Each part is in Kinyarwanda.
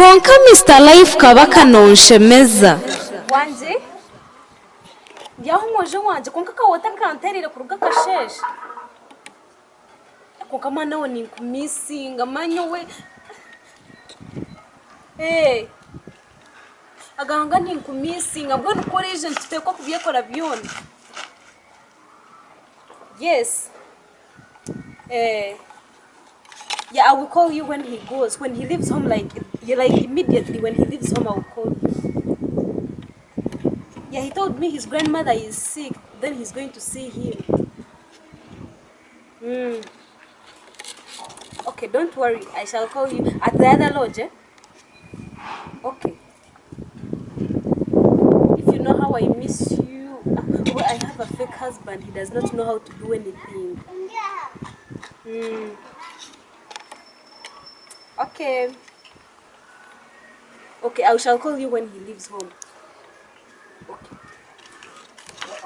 konka Mr Life kabaka nonshemeza wanje yaho moje wanje konka kawota kanterire kuruga kasheshe konka mana woni nkumisinga manyo we agahanga ni nkumisinga bwo nukoreje ntiteko kubyekora byone yes yeah, I will call you when he goes. When he leaves home, like immediately when he leaves home, I will call you. Yeah, he told me his grandmother is sick. Then he's going to see him. Okay, don't worry. I shall call you at the other lodge. Okay. If you know how I miss you. Well, I have a fake husband. He does not know how to do anything. Okay. Okay, I shall call you when he leaves home. Okay.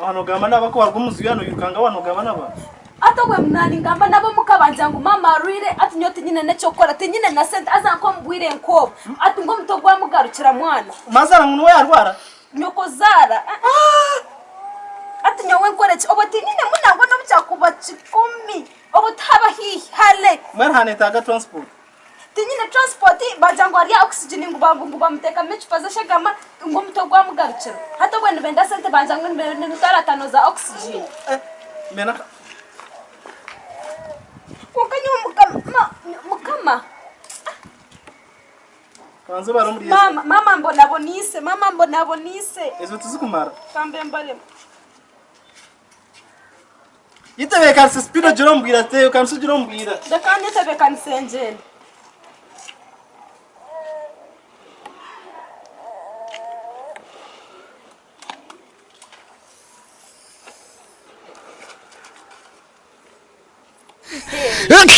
Anogamba naba ko wargumuzuyano yukanga wanogamba naba. Atogwe mnani ngamba nabo mukabanja ngo mama rire atinyoti nyine necokora tinyine na sente azanko mbwire nko ati ngo mutogwa mugarukira mwana. Mazara muntu we yarwara. Nyoko zara. Ati nyowe nkoreki oboti nyine munango no byakuba 10 obutaba hi hale. Mwana hanetaga transport. Tinyine transport bajango ari oxygen ngo bamuteka mechupa za shagama ngo mutogwa mugarukira hato bwene benda sente banjango ni 5 za oxygen Mena kukanyo mukama Kanzo baromuri mama mbona bonise ezo tuzikumara kambe mbale Yitebe kanse speedo jirombwira teyo kanse jirombwira Dakanye tebe kansenjene Okay.